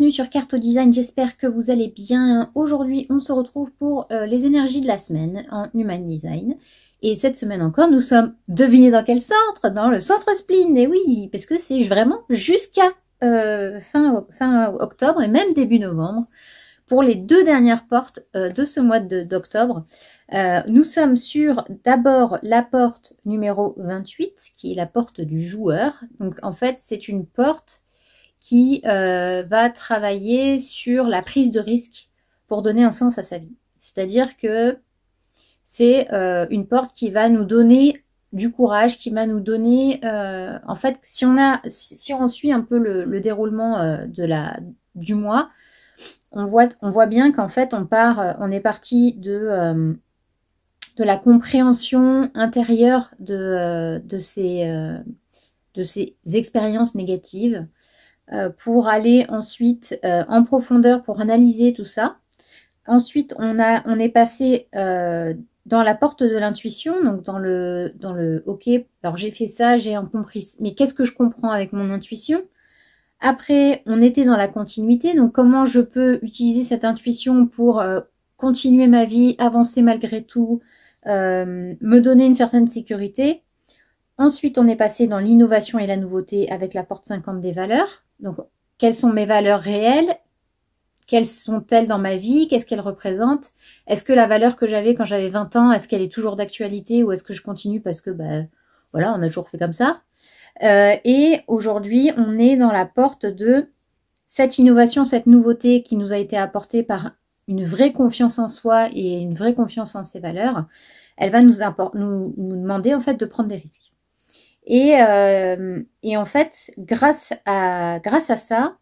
bienvenue sur Carte Design, j'espère que vous allez bien. Aujourd'hui, on se retrouve pour les énergies de la semaine en Human Design. Et cette semaine encore, nous sommes, devinez dans quel centre? Dans le centre spleen, et oui, parce que c'est vraiment jusqu'à fin octobre et même début novembre. Pour les 2 dernières portes de ce mois d'octobre, nous sommes sur d'abord la porte numéro 28, qui est la porte du joueur. Donc en fait, c'est une porte qui va travailler sur la prise de risque pour donner un sens à sa vie. C'est-à-dire que c'est une porte qui va nous donner du courage, qui va nous donner... en fait, si on suit un peu le déroulement du mois, on voit bien qu'en fait, on est parti de la compréhension intérieure de ces expériences négatives, pour aller ensuite en profondeur pour analyser tout ça. Ensuite, on est passé dans la porte de l'intuition, donc dans le OK, alors j'ai fait ça, j'ai compris, mais qu'est-ce que je comprends avec mon intuition? Après, on était dans la continuité, donc comment je peux utiliser cette intuition pour continuer ma vie, avancer malgré tout, me donner une certaine sécurité. Ensuite, on est passé dans l'innovation et la nouveauté avec la porte 50 des valeurs. Donc, quelles sont mes valeurs réelles? Quelles sont-elles dans ma vie? Qu'est-ce qu'elles représentent? Est-ce que la valeur que j'avais quand j'avais 20 ans, est-ce qu'elle est toujours d'actualité ou est-ce que je continue parce que, voilà, on a toujours fait comme ça? Et aujourd'hui, on est dans la porte de cette innovation, cette nouveauté qui nous a été apportée par une vraie confiance en soi et une vraie confiance en ses valeurs. Elle va nous demander en fait de prendre des risques. Et en fait, grâce à ça,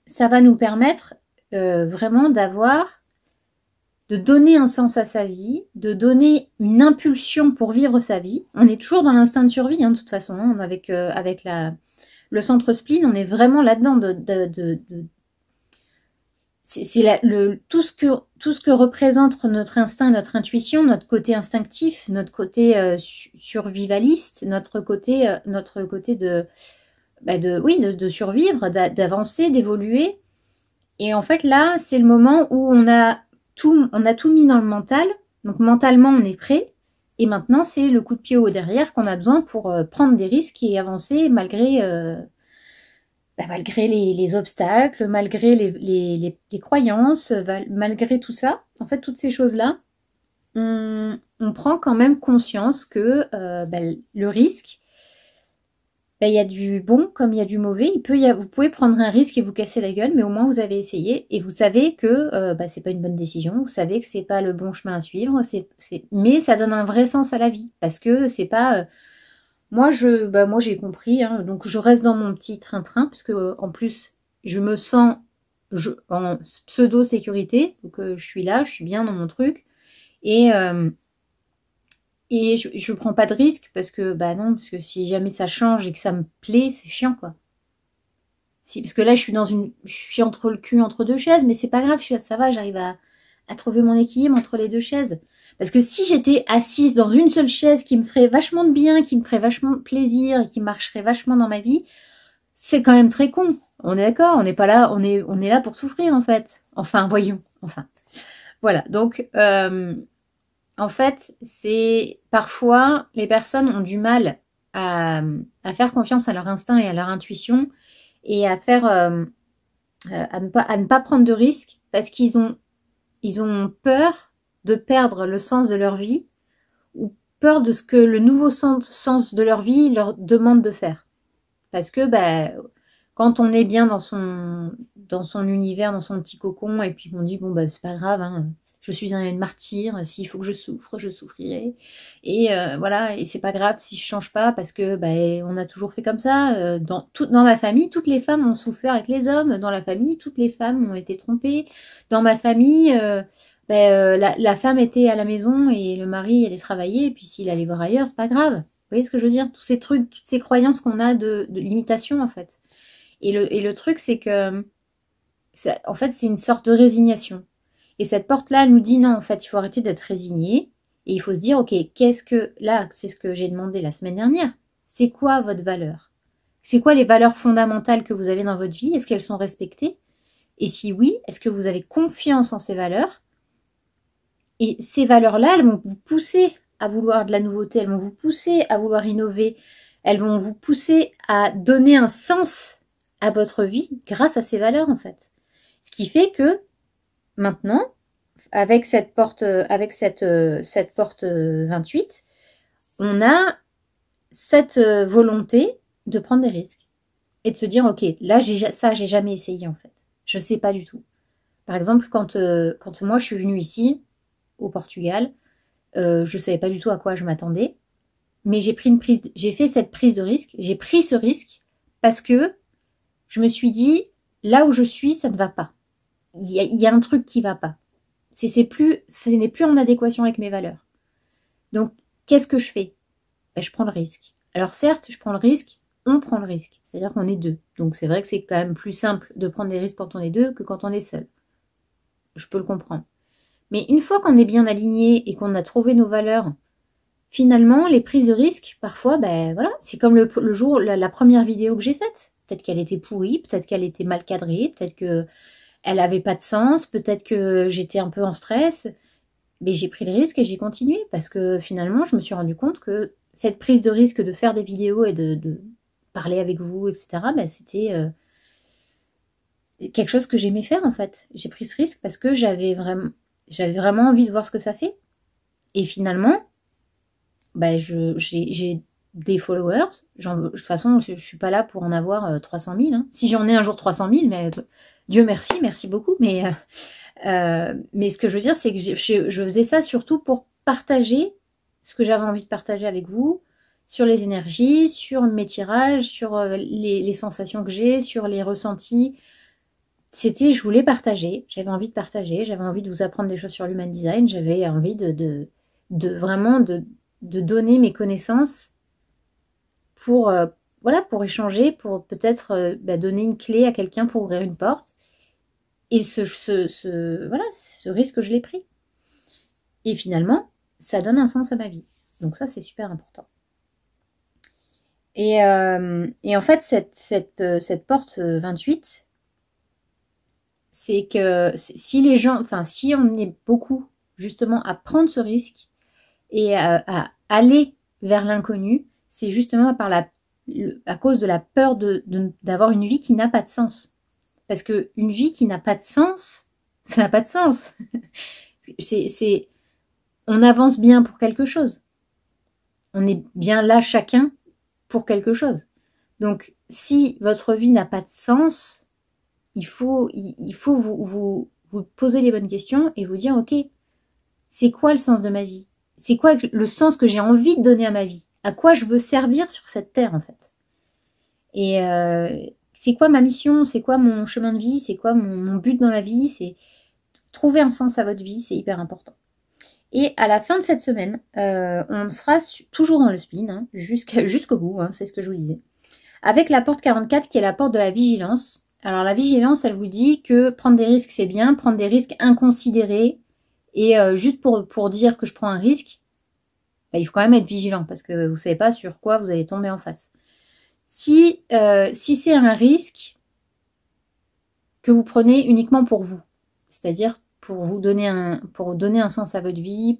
ça va nous permettre vraiment de donner un sens à sa vie, de donner une impulsion pour vivre sa vie. On est toujours dans l'instinct de survie, hein, de toute façon, hein, avec le centre spleen, on est vraiment là-dedans. C'est tout ce que représente notre instinct, notre intuition, notre côté instinctif, notre côté survivaliste, notre côté de survivre, d'avancer, d'évoluer. Et en fait, là, c'est le moment où on a tout mis dans le mental. Donc, mentalement, on est prêt. Et maintenant, c'est le coup de pied au derrière qu'on a besoin pour prendre des risques et avancer malgré les obstacles, malgré les croyances, malgré tout ça. En fait, toutes ces choses-là, on prend quand même conscience que le risque, il y a du bon comme il y a du mauvais. Vous pouvez prendre un risque et vous casser la gueule, mais au moins vous avez essayé et vous savez que c'est pas une bonne décision. Vous savez que c'est pas le bon chemin à suivre. Mais ça donne un vrai sens à la vie parce que c'est pas. Moi j'ai compris. Hein, donc je reste dans mon petit train-train parce que en plus je me sens en pseudo sécurité. Donc je suis là, je suis bien dans mon truc et je prends pas de risque parce que, non, parce que si jamais ça change et que ça me plaît, c'est chiant, quoi. Parce que là, je suis entre le cul, entre deux chaises, mais c'est pas grave, ça va, j'arrive à trouver mon équilibre entre les deux chaises. Parce que si j'étais assise dans une seule chaise qui me ferait vachement de bien, qui me ferait vachement de plaisir et qui marcherait vachement dans ma vie, c'est quand même très con. On est d'accord, on n'est pas là, on est là pour souffrir, en fait. Enfin, voyons, enfin. Voilà, donc... en fait, c'est parfois les personnes ont du mal à faire confiance à leur instinct et à leur intuition et à ne pas prendre de risques parce qu'ils ont peur de perdre le sens de leur vie ou peur de ce que le nouveau sens de leur vie leur demande de faire. Parce que quand on est bien dans son univers, dans son petit cocon et puis qu'on dit bon c'est pas grave, hein, je suis une martyre, s'il faut que je souffre, je souffrirai. Et voilà, et c'est pas grave si je change pas parce que on a toujours fait comme ça. Dans ma famille, toutes les femmes ont souffert avec les hommes. Dans la famille, toutes les femmes ont été trompées. Dans ma famille, la femme était à la maison et le mari allait travailler. Et puis s'il allait voir ailleurs, c'est pas grave. Vous voyez ce que je veux dire? Tous ces trucs, toutes ces croyances qu'on a de limitation en fait. Et le truc, c'est que en fait, c'est une sorte de résignation. Et cette porte-là, elle nous dit non, en fait, il faut arrêter d'être résigné. Et il faut se dire, ok, là, c'est ce que j'ai demandé la semaine dernière. C'est quoi votre valeur? C'est quoi les valeurs fondamentales que vous avez dans votre vie? Est-ce qu'elles sont respectées? Et si oui, est-ce que vous avez confiance en ces valeurs? Et ces valeurs-là, elles vont vous pousser à vouloir de la nouveauté, elles vont vous pousser à vouloir innover, elles vont vous pousser à donner un sens à votre vie grâce à ces valeurs en fait. Ce qui fait que maintenant, avec cette porte 28, on a cette volonté de prendre des risques et de se dire ok, là j'ai jamais essayé en fait, je sais pas du tout. Par exemple, quand moi je suis venue ici au Portugal, je savais pas du tout à quoi je m'attendais, mais j'ai fait cette prise de risque, j'ai pris ce risque parce que je me suis dit là où je suis, ça ne va pas. Il y a un truc qui va pas. Ce n'est plus en adéquation avec mes valeurs. Donc, qu'est-ce que je fais? Ben, je prends le risque. Alors certes, je prends le risque, on prend le risque. C'est-à-dire qu'on est deux. Donc c'est vrai que c'est quand même plus simple de prendre des risques quand on est deux que quand on est seul. Je peux le comprendre. Mais une fois qu'on est bien aligné et qu'on a trouvé nos valeurs, finalement, les prises de risque, parfois, ben voilà, c'est comme le jour, la première vidéo que j'ai faite. Peut-être qu'elle était pourrie, peut-être qu'elle était mal cadrée, peut-être qu'elle n'avait pas de sens, peut-être que j'étais un peu en stress. Mais j'ai pris le risque et j'ai continué parce que finalement, je me suis rendu compte que cette prise de risque de faire des vidéos et de parler avec vous, etc., ben, c'était quelque chose que j'aimais faire en fait. J'ai pris ce risque parce que j'avais vraiment envie de voir ce que ça fait. Et finalement, ben, j'ai des followers. De toute façon, je ne suis pas là pour en avoir 300 000. Hein. Si j'en ai un jour 300 000, mais Dieu merci, merci beaucoup. Mais ce que je veux dire, c'est que je faisais ça surtout pour partager ce que j'avais envie de partager avec vous, sur les énergies, sur mes tirages, sur les sensations que j'ai, sur les ressentis. Je voulais partager, j'avais envie de partager, j'avais envie de vous apprendre des choses sur l'human design, j'avais envie de vraiment de donner mes connaissances pour, voilà, pour échanger, pour peut-être donner une clé à quelqu'un pour ouvrir une porte. Et voilà, ce risque, je l'ai pris. Et finalement, ça donne un sens à ma vie. Donc ça, c'est super important. Et en fait, cette porte 28, c'est que si les gens, enfin, si on est beaucoup justement à prendre ce risque et à aller vers l'inconnu, c'est justement à cause de la peur d'avoir une vie qui n'a pas de sens. Parce que une vie qui n'a pas de sens, ça n'a pas de sens. On avance bien pour quelque chose. On est bien là chacun pour quelque chose. Donc, si votre vie n'a pas de sens, il faut vous poser les bonnes questions et vous dire, ok, c'est quoi le sens de ma vie? C'est quoi le sens que j'ai envie de donner à ma vie? À quoi je veux servir sur cette terre, en fait? Et c'est quoi ma mission? C'est quoi mon chemin de vie? C'est quoi mon but dans la vie? C'est trouver un sens à votre vie, c'est hyper important. Et à la fin de cette semaine, on sera toujours dans le spleen, hein, jusqu'au bout, hein, c'est ce que je vous disais. Avec la porte 44 qui est la porte de la vigilance. Alors la vigilance, elle vous dit que prendre des risques, c'est bien, prendre des risques inconsidérés. Et juste pour dire que je prends un risque, bah, il faut quand même être vigilant parce que vous ne savez pas sur quoi vous allez tomber en face. Si c'est un risque que vous prenez uniquement pour vous, c'est-à-dire pour donner un sens à votre vie,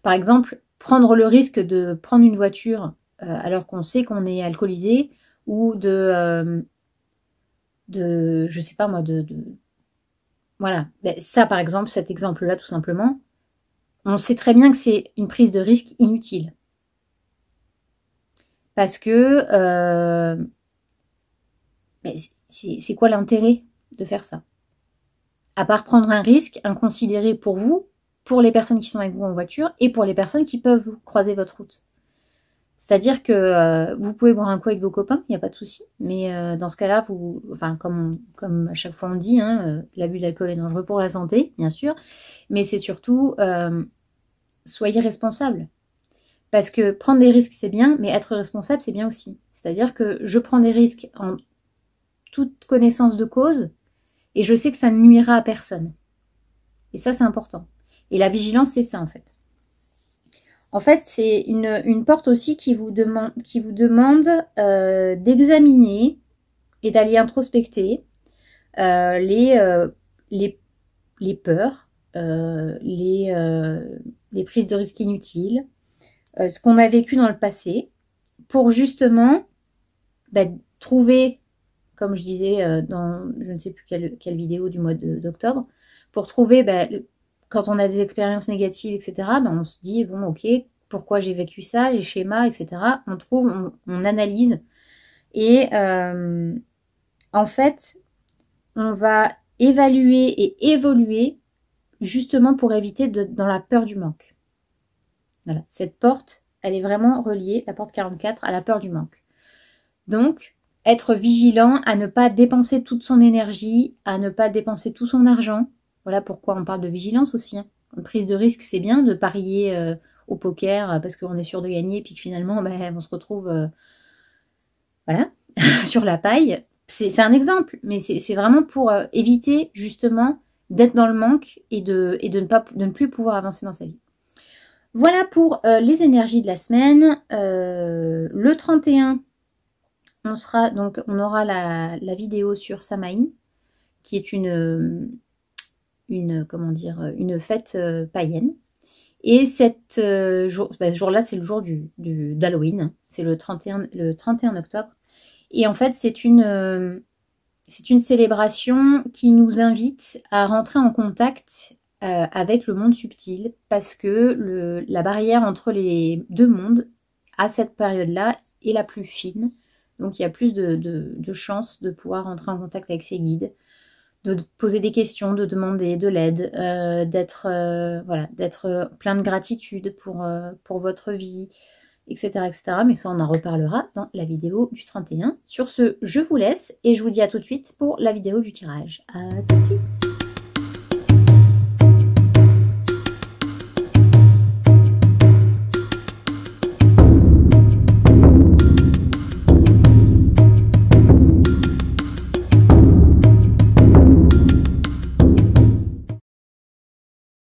par exemple, prendre le risque de prendre une voiture alors qu'on sait qu'on est alcoolisé, ou je sais pas moi, voilà. Ben, ça, par exemple, cet exemple-là, tout simplement, on sait très bien que c'est une prise de risque inutile. Parce que c'est quoi l'intérêt de faire ça? À part prendre un risque inconsidéré pour vous, pour les personnes qui sont avec vous en voiture et pour les personnes qui peuvent vous croiser votre route. C'est-à-dire que vous pouvez boire un coup avec vos copains, il n'y a pas de souci. Mais dans ce cas-là, comme à chaque fois on dit, hein, l'abus d'alcool est dangereux pour la santé, bien sûr. Mais c'est surtout, soyez responsable. Parce que prendre des risques, c'est bien, mais être responsable, c'est bien aussi. C'est-à-dire que je prends des risques en toute connaissance de cause et je sais que ça ne nuira à personne. Et ça, c'est important. Et la vigilance, c'est ça, en fait. En fait, c'est une porte aussi qui vous demande d'examiner et d'aller introspecter les peurs, les prises de risques inutiles, ce qu'on a vécu dans le passé, pour justement trouver, comme je disais dans je ne sais plus quelle vidéo du mois d'octobre, pour trouver, quand on a des expériences négatives, etc., on se dit, bon, ok, pourquoi j'ai vécu ça, les schémas, etc. On trouve, on analyse. Et en fait, on va évaluer et évoluer justement pour éviter dans la peur du manque. Voilà, cette porte, elle est vraiment reliée, la porte 44, à la peur du manque. Donc, être vigilant à ne pas dépenser toute son énergie, à ne pas dépenser tout son argent. Voilà pourquoi on parle de vigilance aussi. Hein. Une prise de risque, c'est bien de parier au poker parce qu'on est sûr de gagner, puis que finalement, on se retrouve voilà, sur la paille. C'est un exemple, mais c'est vraiment pour éviter justement d'être dans le manque et de ne plus pouvoir avancer dans sa vie. Voilà pour les énergies de la semaine. Le 31, on aura la vidéo sur Samhain, qui est une fête païenne. Et ce jour-là, c'est le jour d'Halloween. C'est le 31 octobre. Et en fait, c'est une célébration qui nous invite à rentrer en contact avec le monde subtil, parce que la barrière entre les deux mondes, à cette période-là, est la plus fine. Donc, il y a plus de chances de pouvoir rentrer en contact avec ses guides, de poser des questions, de demander de l'aide, d'être plein de gratitude pour votre vie, etc., etc. Mais ça, on en reparlera dans la vidéo du 31. Sur ce, je vous laisse et je vous dis à tout de suite pour la vidéo du tirage. À tout de suite.